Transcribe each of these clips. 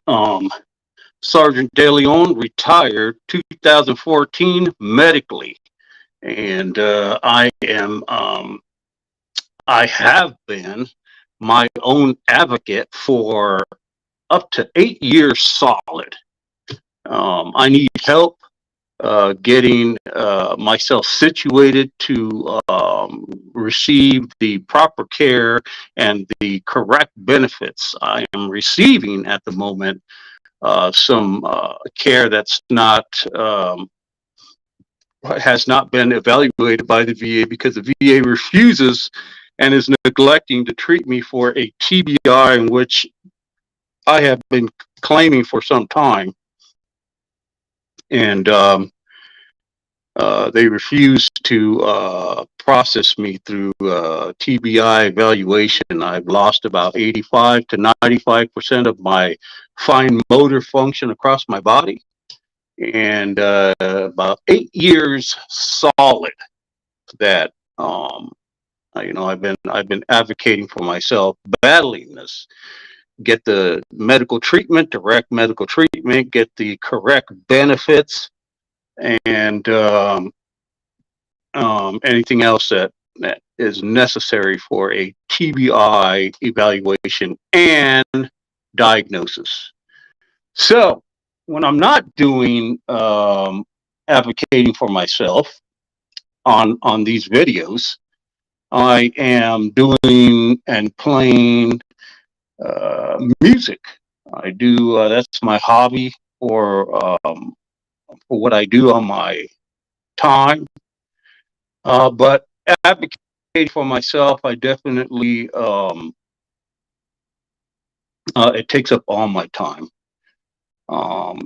Um, Sergeant De Leon retired 2014 medically, and I have been my own advocate for up to 8 years solid. I need help getting myself situated to receive the proper care and the correct benefits. I am receiving at the moment some care that's not has not been evaluated by the VA because the VA refuses and is neglecting to treat me for a TBI in which I have been claiming for some time. And they refuse to process me through TBI evaluation. I've lost about 85 to 95% of my fine motor function across my body, and about 8 years solid that I've been advocating for myself, battling this. Get the medical treatment, direct medical treatment, get the correct benefits, and anything else that is necessary for a TBI evaluation and diagnosis. So when I'm not doing advocating for myself on these videos, I am doing and playing music. I do that's my hobby for what I do on my time. But advocating for myself, I definitely it takes up all my time.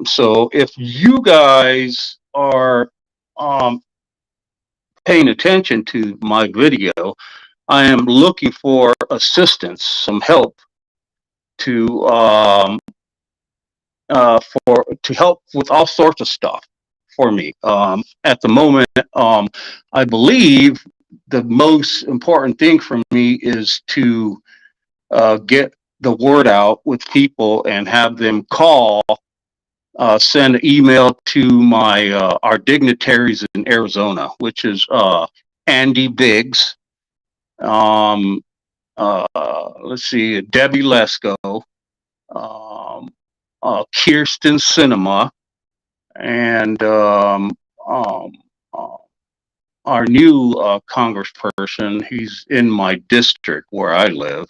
So if you guys are um, paying attention to my video, I am looking for assistance, some help to to help with all sorts of stuff for me. At the moment, I believe the most important thing for me is to get the word out with people and have them call, send an email to my our dignitaries in Arizona, which is Andy Biggs, um, let's see, Debbie Lesko, um, Kirsten Cinema, and um, uh, our new congressperson. He's in my district where I live.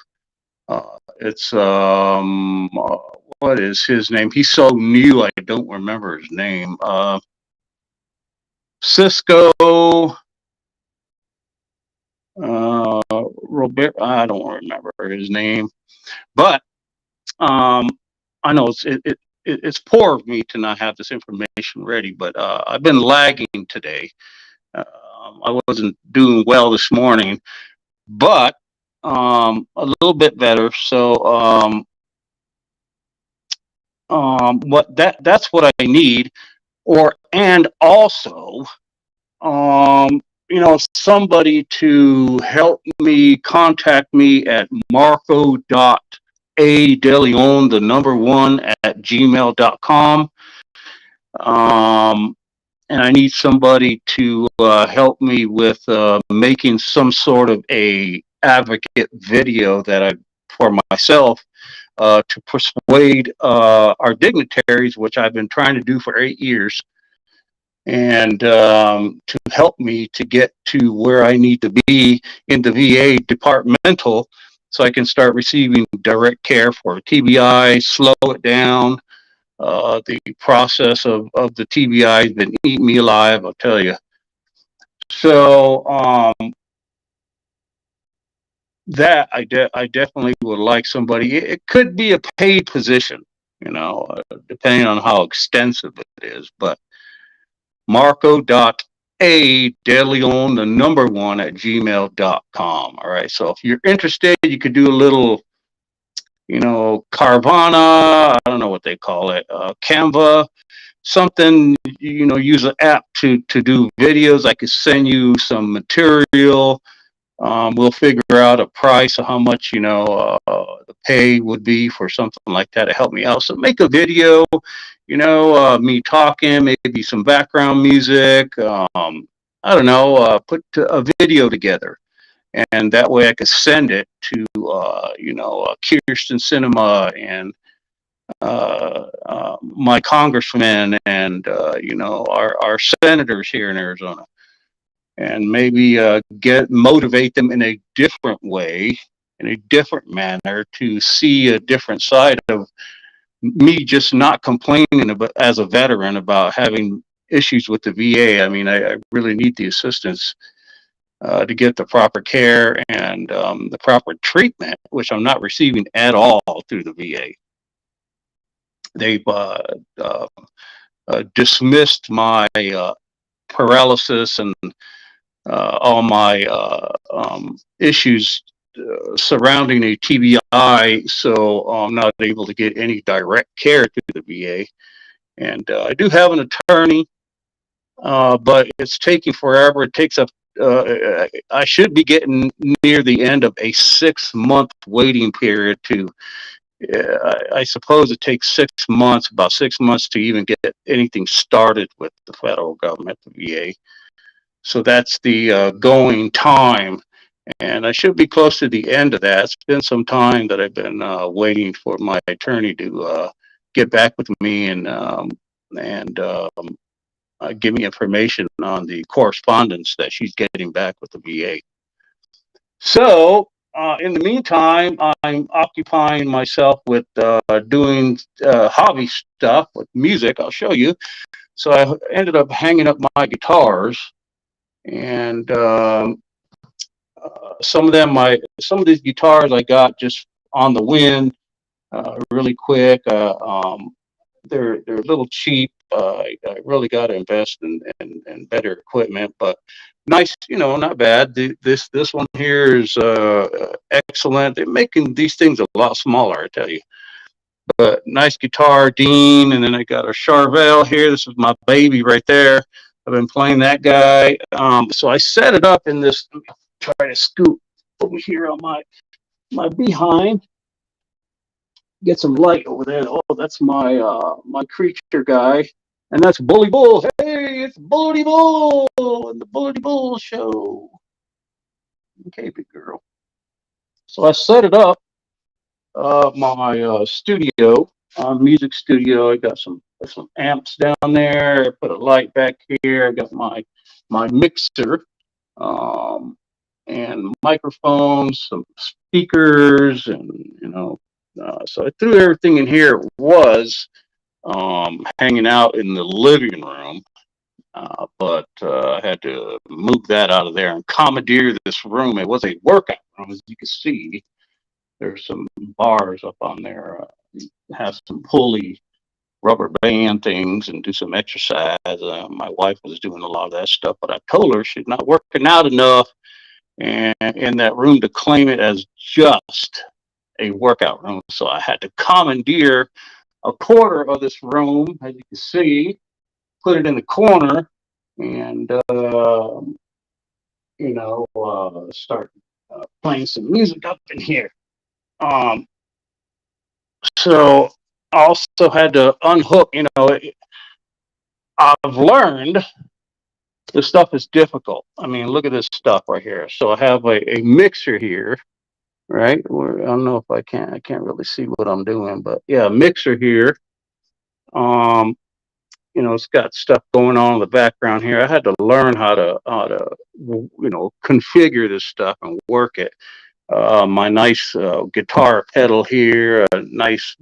It's what is his name? He's so new, I don't remember his name. Cisco Robert. I don't remember his name, but um, I know it's poor of me to not have this information ready. But I've been lagging today. I wasn't doing well this morning, but a little bit better. So what that's what I need, or and also somebody to help me contact me at marco.adeleon, the number one at gmail.com. And I need somebody to help me with making some sort of a advocate video that I for myself to persuade our dignitaries, which I've been trying to do for 8 years, and to help me to get to where I need to be in the VA departmental so I can start receiving direct care for TBI, slow it down. The process of the TBI has been eating me alive, I'll tell you. So that I definitely would like somebody. It could be a paid position, depending on how extensive it is, but marco.adeleon, the number one at gmail.com. All right. So if you're interested, you could do a little, Carvana, I don't know what they call it, Canva, something, use an app to do videos. I could send you some material We'll figure out a price of how much, the pay would be for something like that to help me out. So make a video, me talking, maybe some background music. I don't know, put a video together. And that way I could send it to, Kirsten Cinema and my congressmen and, our senators here in Arizona, and maybe motivate them in a different way, in a different manner, to see a different side of me, just not complaining about, as a veteran, about having issues with the VA. I mean, I really need the assistance to get the proper care and the proper treatment, which I'm not receiving at all through the VA. They've dismissed my paralysis and all my issues surrounding a TBI, so I'm not able to get any direct care through the VA. And I do have an attorney, but it's taking forever. It takes up. I should be getting near the end of a 6-month waiting period to. I suppose it takes 6 months, about 6 months, to even get anything started with the federal government, the VA. So that's the going time, and I should be close to the end of that. It's been some time that I've been waiting for my attorney to get back with me and give me information on the correspondence that she's getting back with the VA. So in the meantime, I'm occupying myself with doing hobby stuff with music. I'll show you. So I ended up hanging up my guitars, and some of these guitars I got just on the whim, really quick. They're a little cheap. I really got to invest in better equipment, but nice, not bad. This one here is excellent. They're making these things a lot smaller, I tell you. But nice guitar, Dean, and then I got a Charvel here. This is my baby right there. I've been playing that guy. So I set it up in this. Try to scoot over here on my behind. Get some light over there. Oh, that's my creature guy, and that's Bully Bull. Hey, it's Bully Bull and the Bully Bull show. Okay, big girl. So I set it up, my studio, music studio. I got some amps down there. I put a light back here. I got my mixer. And microphones, some speakers, and so I threw everything in here. It was hanging out in the living room, but I had to move that out of there and commandeer this room. It was a workout room, as you can see. There's some bars up on there. Have some pulley rubber band things and do some exercise. My wife was doing a lot of that stuff, but I told her she's not working out enough and in that room to claim it as just a workout room. So I had to commandeer a quarter of this room, as you can see, put it in the corner, and start playing some music up in here. So I also had to unhook. I've learned this stuff is difficult. I mean, look at this stuff right here. So I have a mixer here, right? Where I don't know if I can't really see what I'm doing, but yeah, mixer here. It's got stuff going on in the background here. I had to learn how to configure this stuff and work it. My nice guitar pedal here, a nice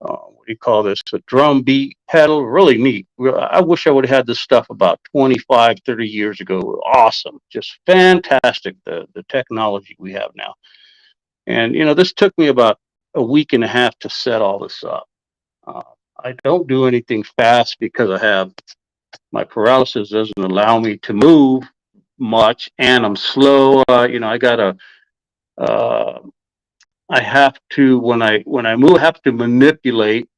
what do you call this? A drum beat pedal, really neat. I wish I would have had this stuff about 25, 30 years ago. Awesome, just fantastic. The technology we have now. And, this took me about a week and a half to set all this up. Uh, I don't do anything fast because my paralysis doesn't allow me to move much, and I'm slow. I have to, when I move, I have to manipulate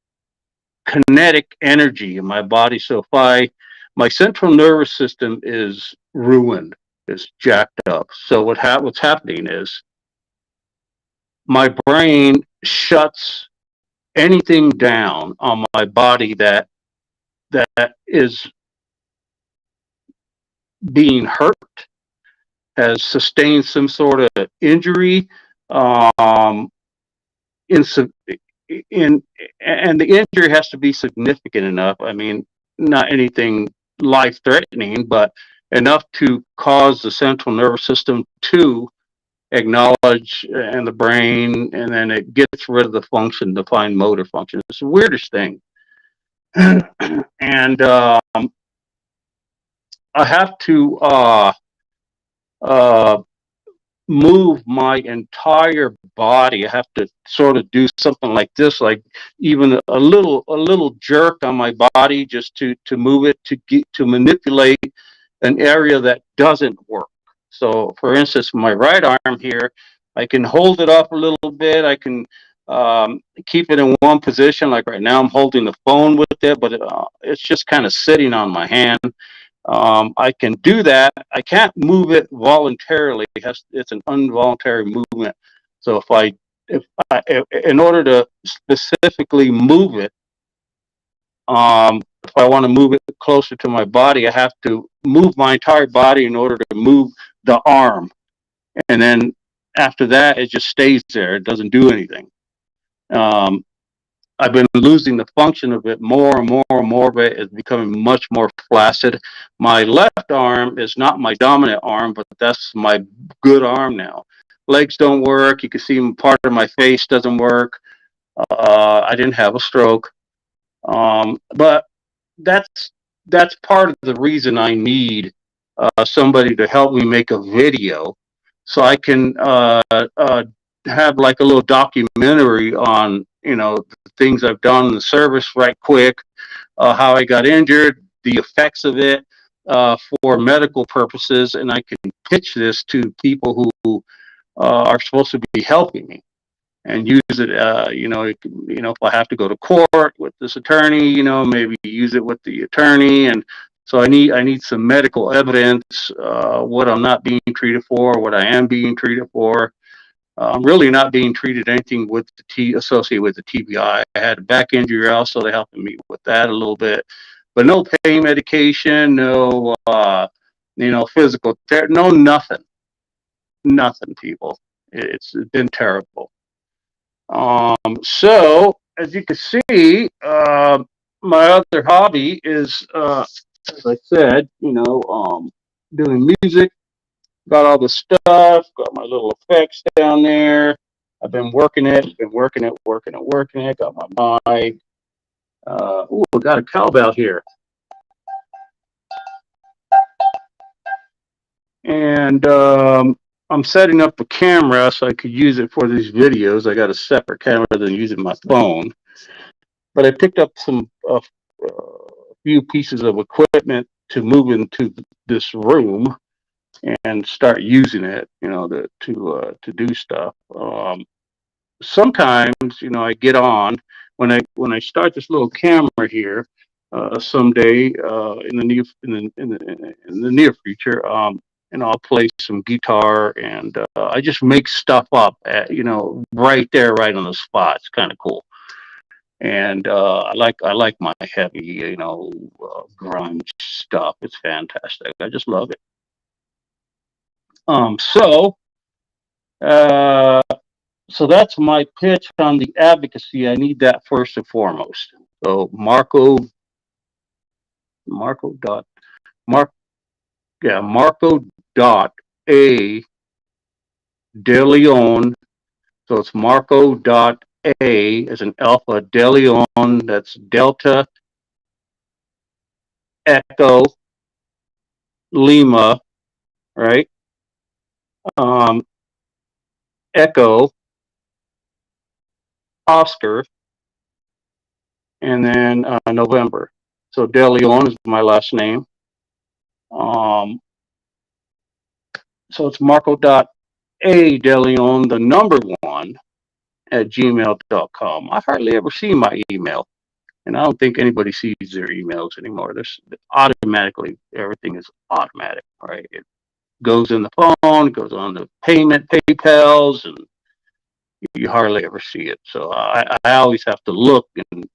kinetic energy in my body. So if my central nervous system is ruined, is jacked up. So what's happening is my brain shuts anything down on my body that is being hurt, has sustained some sort of injury, um, in, in and the injury has to be significant enough. I mean, not anything life threatening, but enough to cause the central nervous system to acknowledge and the brain, and then it gets rid of the function, the fine motor function. It's the weirdest thing. And I have to uh, move my entire body. I have to sort of do something like this, like even a little jerk on my body, just to move it, to manipulate an area that doesn't work. So, for instance, my right arm here, I can hold it up a little bit. I can keep it in one position. Like right now, I'm holding the phone with it, but it's just kind of sitting on my hand. I can do that. I can't move it voluntarily. It's an involuntary movement. So in order to specifically move it, if I want to move it closer to my body, I have to move my entire body in order to move the arm. And then after that, it just stays there. It doesn't do anything. Um, I've been losing the function of it more and more and more of it is becoming much more flaccid. My left arm is not my dominant arm, but that's my good arm now. Legs don't work. You can see part of my face doesn't work. I didn't have a stroke. But that's part of the reason I need somebody to help me make a video so I can have like a little documentary on, the things I've done in the service right quick, how I got injured, the effects of it for medical purposes, and I can pitch this to people who are supposed to be helping me and use it. If I have to go to court with this attorney, maybe use it with the attorney. And so I need some medical evidence, what I'm not being treated for, what I am being treated for. I'm really not being treated anything with associated with the TBI. I had a back injury also. They're helping me with that a little bit, but no pain medication, no, physical therapy, no, nothing, people. It's been terrible. So as you can see, my other hobby is, as I said, doing music. Got all the stuff, got my little effects down there. I've been working it, working it. Got my mic. Got a cowbell here. And I'm setting up a camera so I could use it for these videos. I got a separate camera than using my phone. But I picked up a few pieces of equipment to move into this room and start using it, to do stuff. Sometimes, I get on when I start this little camera here someday in the near future. And I'll play some guitar, and I just make stuff up, right there, right on the spot. It's kind of cool. And I like my heavy, grunge stuff. It's fantastic. I just love it. So uh, so that's my pitch on the advocacy. I need that first and foremost. So Marco dot Mark Marco dot A De Leon. So it's Marco dot A as an alpha De Leon. That's Delta Echo Lima, right? Echo Oscar, and then November. So De Leon is my last name. So it's Marco dot A De Leon, the number one, at gmail.com. I hardly ever see my email, and I don't think anybody sees their emails anymore. There's automatically, everything is automatic, right? goes in the phone, goes on the payment, PayPal's, and you hardly ever see it. So I always have to look and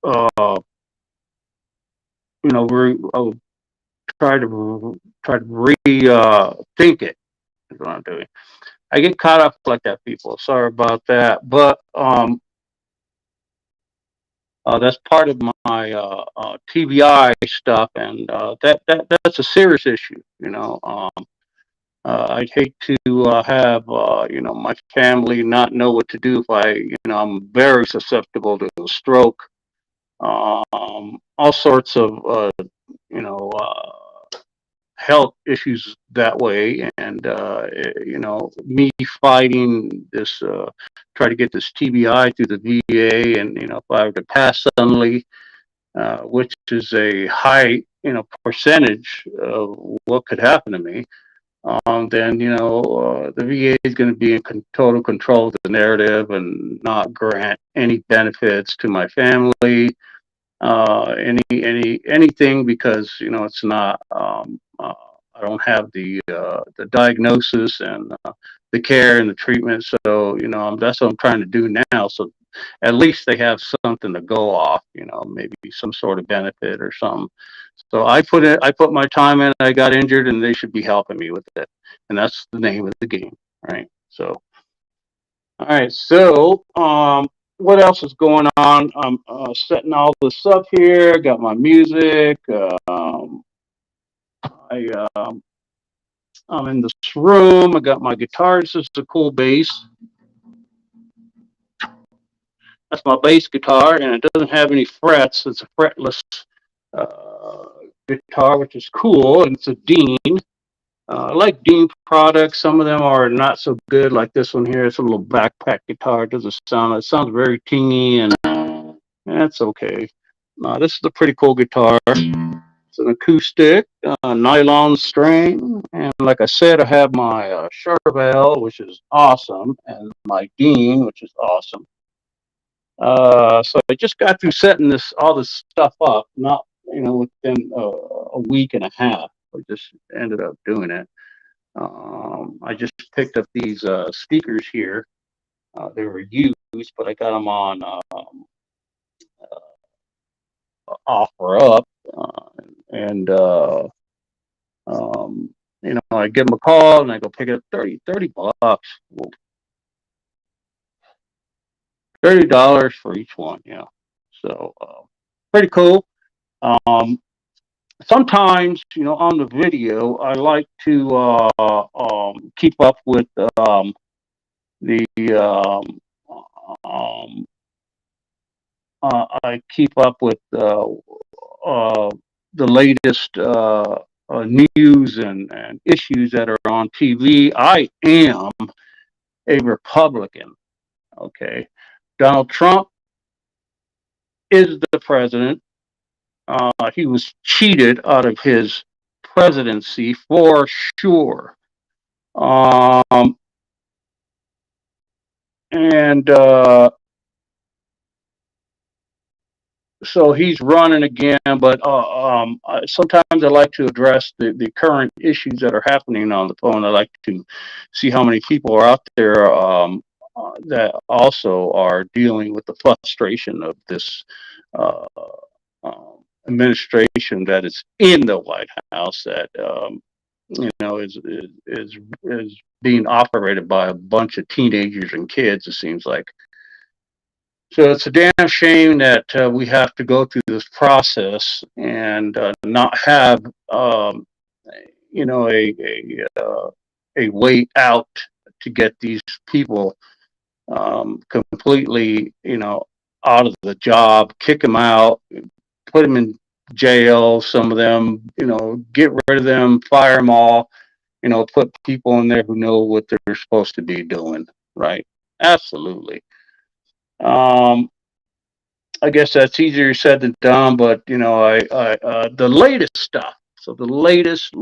uh, I'll try to think it is what I'm doing. I get caught up like that, people. Sorry about that, but that's part of my TBI stuff, and that's a serious issue. I'd hate to have my family not know what to do if I'm very susceptible to a stroke, all sorts of you know health issues that way, and me fighting this, try to get this TBI through the VA, and if I were to pass suddenly, which is a high percentage of what could happen to me, then the VA is going to be in total control of the narrative and not grant any benefits to my family, anything, because it's not. I don't have the diagnosis and the care and the treatment. So that's what I'm trying to do now. So at least they have something to go off. Maybe some sort of benefit or something. So I put my time in. I got injured, and they should be helping me with it. And that's the name of the game, right? So all right. So what else is going on? I'm setting all this up here. Got my music. I I'm in this room. I got my guitar. This is a cool bass. That's my bass guitar, and it doesn't have any frets. It's a fretless uh, guitar, which is cool. And it's a Dean. I like Dean products. Some of them are not so good, like this one here. It's a little backpack guitar. It doesn't sound. It sounds very tingy, and that's okay. This is a pretty cool guitar. It's an acoustic, nylon string, and like I said, I have my Charvel, which is awesome, and my Dean, which is awesome. So I just got through setting all this stuff up, not within a week and a half. I just ended up doing it. I just picked up these speakers here. They were used, but I got them on offer up, and I give them a call and I go pick it up. 30 bucks, $30 for each one. So pretty cool. Um, Sometimes, on the video, I like to keep up with the um, I keep up with the latest news and issues that are on TV. I am a Republican. Okay, Donald Trump is the president. He was cheated out of his presidency for sure. And so he's running again, but sometimes I like to address the current issues that are happening on the phone. I like to see how many people are out there that also are dealing with the frustration of this uh, administration that is in the White House, that is being operated by a bunch of teenagers and kids. It seems like. So it's a damn shame that we have to go through this process and not have, a way out to get these people completely, out of the job, kick them out, put them in jail. Some of them, get rid of them, fire them all. Put people in there who know what they're supposed to be doing. Right? Absolutely. Um, I guess that's easier said than done, but the latest stuff. So the latest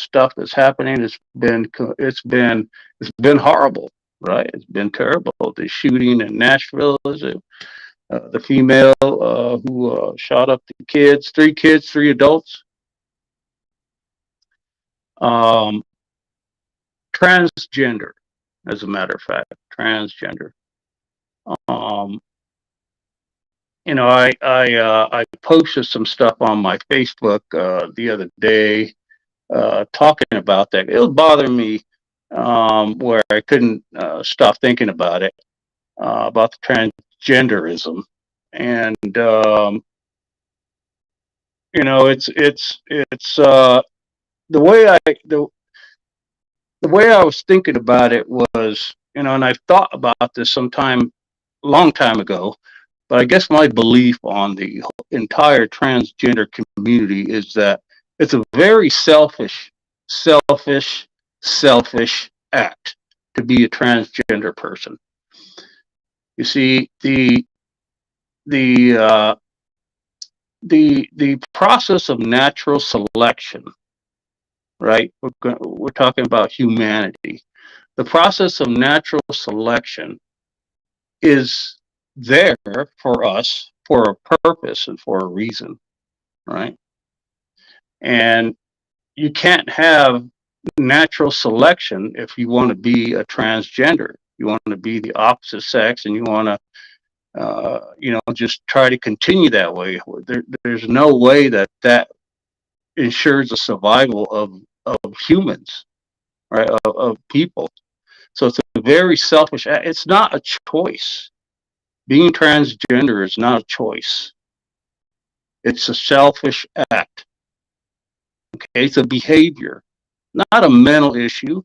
stuff that's happening it's been horrible, right? It's been terrible. The shooting in Nashville is the female who shot up the kids, three adults. Um, Transgender, as a matter of fact, transgender. Um, I posted some stuff on my Facebook the other day talking about that. It was bothering me where I couldn't stop thinking about the transgenderism, and it's the way I the way I was thinking about it was, and I've thought about this sometime long time ago, but I guess my belief on the entire transgender community is that it's a very selfish, selfish act to be a transgender person. You see, the the process of natural selection, right? We're talking about humanity. The process of natural selection is there for us for a purpose and for a reason, right? And you can't have natural selection if you want to be a transgender. You want to be the opposite sex, and you want to, just try to continue that way. There's no way that ensures the survival of humans, right? Of people. So it's a very selfish act. It's not a choice. Being transgender is not a choice. It's a selfish act. Okay, it's a behavior, not a mental issue.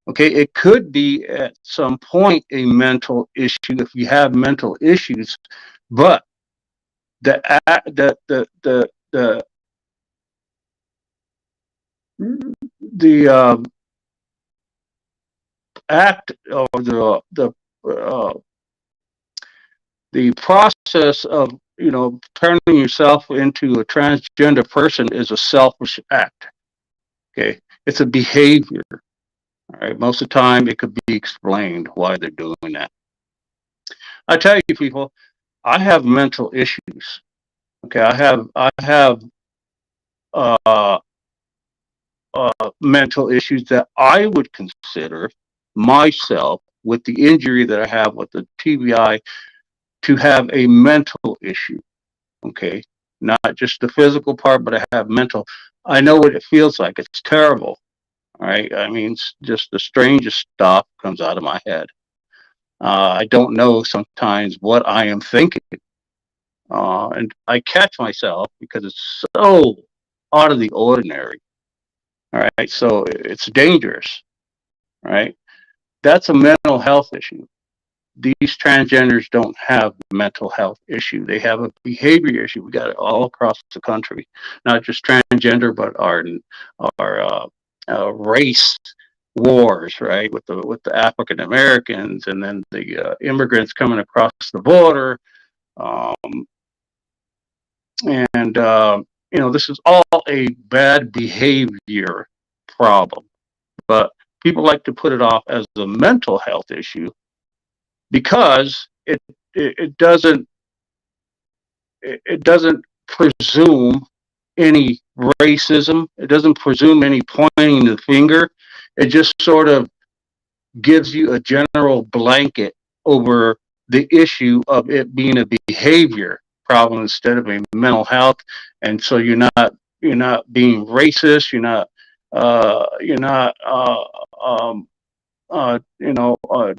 Okay, it could be at some point a mental issue if you have mental issues, but the the act or uh, the process of turning yourself into a transgender person is a selfish act. Okay, it's a behavior. All right, most of the time it could be explained why they're doing that. I tell you, people, I have mental issues. Okay, I have uh, mental issues that I would consider myself, with the injury that I have with the TBI, to have a mental issue. Okay, not just the physical part, but I have mental. I know what it feels like. It's terrible. All right, I mean, it's just the strangest stuff comes out of my head. I don't know sometimes what I am thinking, and I catch myself because it's so out of the ordinary. All right, so it's dangerous. Right, that's a mental health issue. These transgenders don't have a mental health issue. They have a behavior issue. We got it all across the country, not just transgender, but our race wars, right? With the African Americans, and then the immigrants coming across the border, um, and this is all a bad behavior problem. But people like to put it off as a mental health issue because it doesn't it doesn't presume any racism. It doesn't presume any pointing the finger. It just sort of gives you a general blanket over the issue of it being a behavior problem instead of a mental health. And so you're not being racist. You're not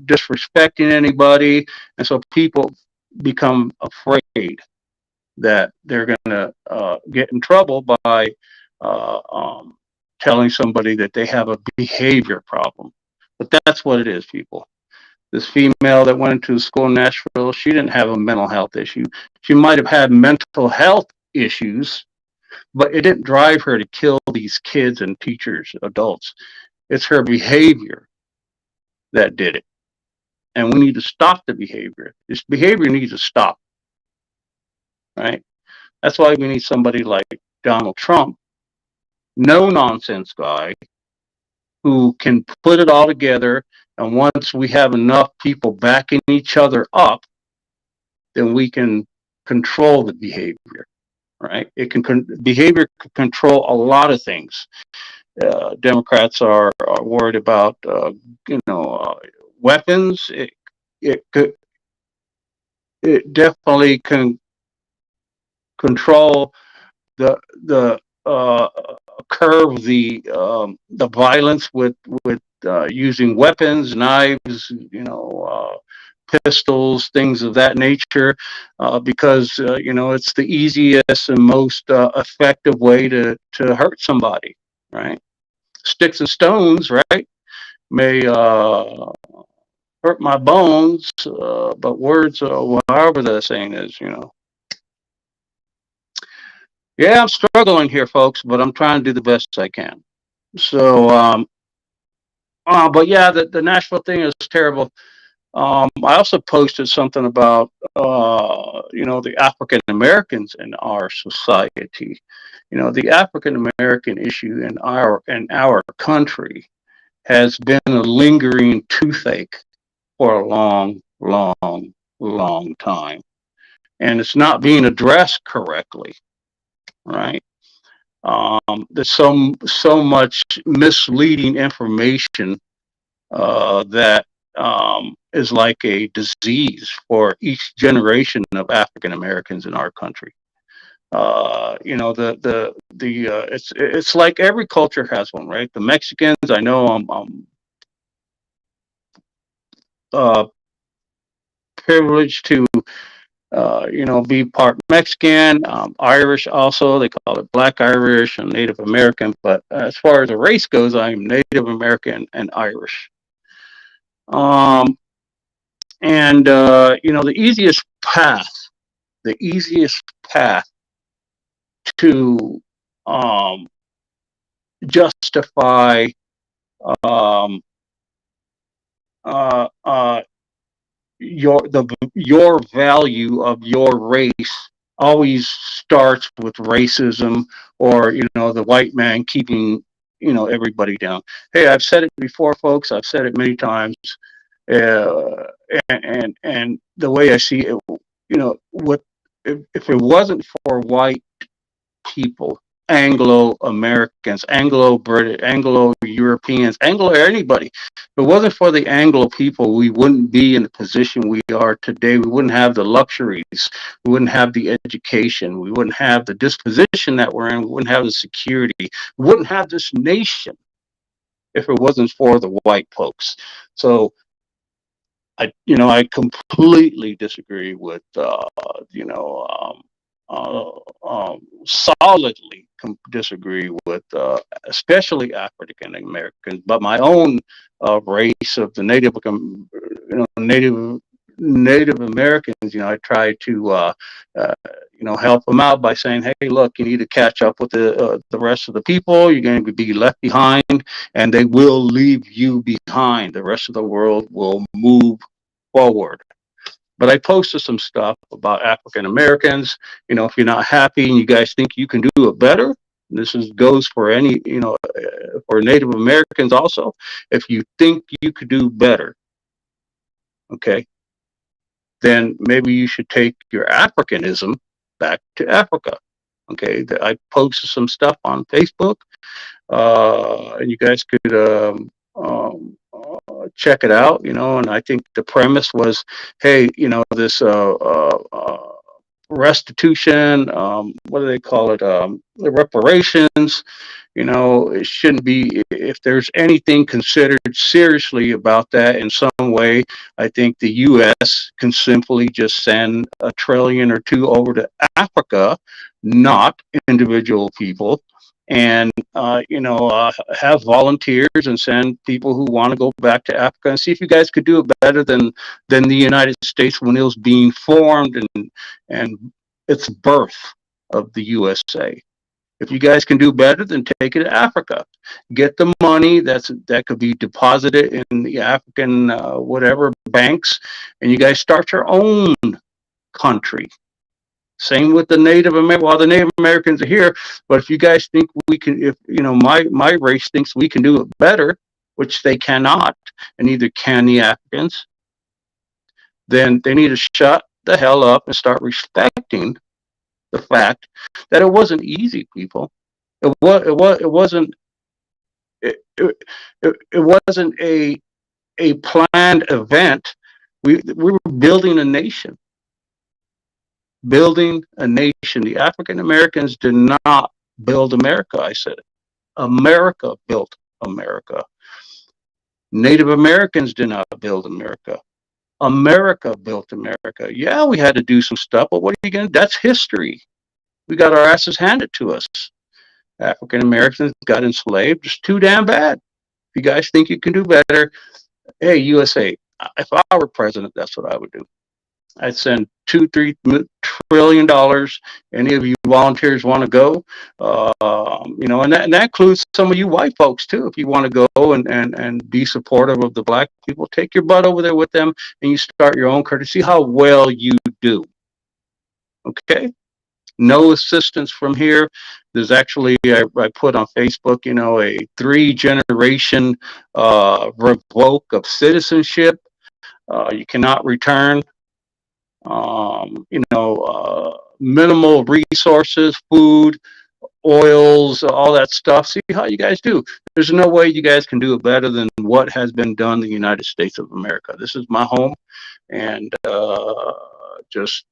disrespecting anybody, and so people become afraid that they're going to get in trouble by uh, um, telling somebody that they have a behavior problem. But that's what it is, people. This female that went into school in Nashville, she didn't have a mental health issue. She might have had mental health issues, but it didn't drive her to kill these kids and teachers, adults. It's her behavior that did it. And we need to stop the behavior. This behavior needs to stop, right? That's why we need somebody like Donald Trump, no nonsense guy, who can put it all together. And once we have enough people backing each other up, then we can control the behavior, right? Behavior can control a lot of things. Democrats are worried about, weapons. It could, it definitely can control the curve the violence with using weapons, knives, pistols, things of that nature, because it's the easiest and most effective way to hurt somebody, right? Sticks and stones, right, may hurt my bones, but words, however the saying is, Yeah, I'm struggling here, folks, but I'm trying to do the best I can. So, but yeah, the Nashville thing is terrible. I also posted something about, the African Americans in our society. The African American issue in our country has been a lingering toothache for a long, long, long time, and it's not being addressed correctly, right? There's so much misleading information that is like a disease for each generation of African Americans in our country. It's like every culture has one, right? The Mexicans, I know I'm uh, privileged to be part Mexican, Irish also. They call it Black Irish and Native American. But as far as the race goes, I'm Native American and Irish. Um, and the easiest path to um, justify um, uh, uh, your value of your race always starts with racism, or the white man keeping everybody down. Hey, I've said it before, folks. I've said it many times. uh, and the way I see it, what if it wasn't for white people, Anglo Americans, Anglo British, Anglo Europeans, Anglo anybody. If it wasn't for the Anglo people, we wouldn't be in the position we are today. We wouldn't have the luxuries. We wouldn't have the education. We wouldn't have the disposition that we're in. We wouldn't have the security. We wouldn't have this nation if it wasn't for the white folks. So I completely disagree with, solidly disagree with, especially African Americans, but my own race of the Native Americans. I try to, help them out by saying, hey, look, you need to catch up with the rest of the people. You're going to be left behind, and they will leave you behind. The rest of the world will move forward. But I posted some stuff about African Americans. If you're not happy and you guys think you can do it better, goes for any, for Native Americans also. If you think you could do better, okay, then maybe you should take your Africanism back to Africa. Okay, I posted some stuff on Facebook, and you guys could check it out. And I think the premise was, hey, this restitution, what do they call it? The reparations. It shouldn't be, if there's anything considered seriously about that in some way, I think the U.S. can simply just send $1 trillion or 2 over to Africa, not individual people, and have volunteers and send people who want to go back to Africa, and see if you guys could do it better than the United States when it was being formed and its birth of the USA. If you guys can do better, then take it to Africa. Get the money that could be deposited in the African whatever banks, and you guys start your own country. Same with the Native American. Well, the Native Americans are here, but if you guys think we can, if my race thinks we can do it better, which they cannot, and neither can the Africans, then they need to shut the hell up and start respecting the fact that it wasn't easy, people. It wasn't. It wasn't a planned event. We were building a nation, building a nation. The African Americans did not build America. I said it. America built America. Native Americans did not build America. America built America. Yeah, we had to do some stuff, but what are you going to do? That's history. We got our asses handed to us. African Americans got enslaved. It's too damn bad. If you guys think you can do better, hey, USA, if I were president, that's what I would do. I'd send $2-3 trillion. Any of you volunteers want to go? And that includes some of you white folks too. If you want to go and be supportive of the black people, take your butt over there with them and you start your own country. See how well you do. Okay. No assistance from here. There's actually, I put on Facebook, a 3-generation revoke of citizenship. You cannot return. Minimal resources, food, oils, all that stuff. See how you guys do. There's no way you guys can do it better than what has been done in the United States of America. This is my home, and just,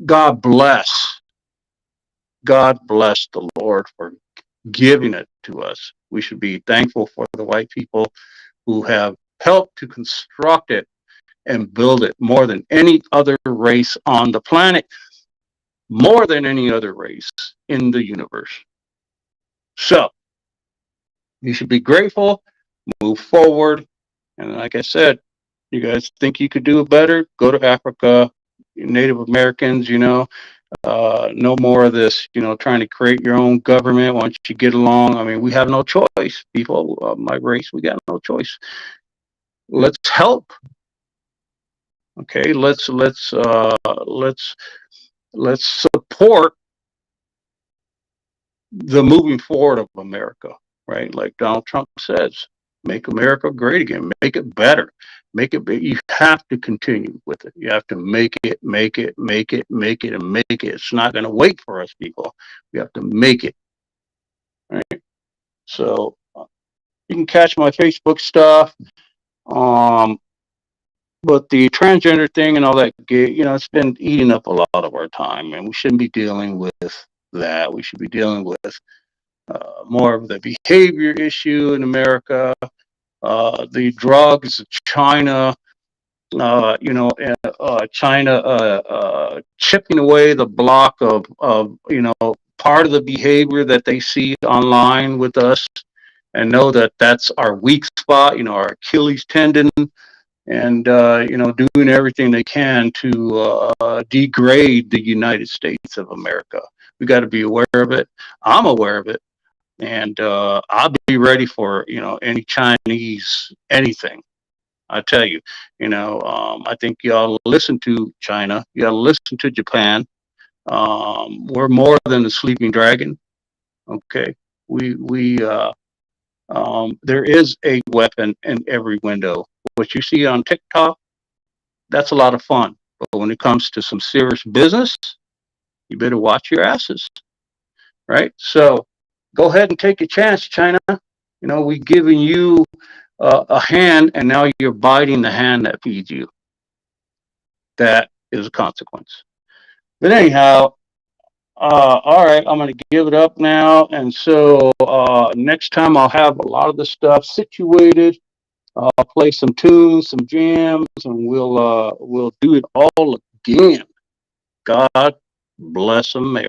God bless. God bless the Lord for giving it to us. We should be thankful for the white people who have helped to construct it and build it more than any other race on the planet, more than any other race in the universe. So you should be grateful, move forward. And like I said, you guys think you could do it better? Go to Africa, Native Americans, no more of this, trying to create your own government once you get along. I mean, we have no choice, people of my race. We got no choice. Let's help. Okay, let's support the moving forward of America, right? Like Donald Trump says, make America great again, make it better, make it. You have to continue with it. You have to make it, and make it. It's not going to wait for us, people. We have to make it, right? So you can catch my Facebook stuff. But the transgender thing and all that, it's been eating up a lot of our time, and we shouldn't be dealing with that. We should be dealing with more of the behavior issue in America, the drugs, China, chipping away the block of part of the behavior that they see online with us, and know that that's our weak spot, our Achilles tendon. And doing everything they can to degrade the United States of America. We got to be aware of it. I'm aware of it, and I'll be ready for any Chinese anything. I tell you, I think y'all listen to China. You got to listen to Japan. We're more than a sleeping dragon. Okay, there is a weapon in every window. What you see on TikTok, that's a lot of fun. But when it comes to some serious business, you better watch your asses, right? So go ahead and take a chance, China. We've given you a hand, and now you're biting the hand that feeds you. That is a consequence. But anyhow, all right, I'm going to give it up now. And so next time I'll have a lot of the stuff situated. I'll play some tunes, some jams, and we'll do it all again. God bless America.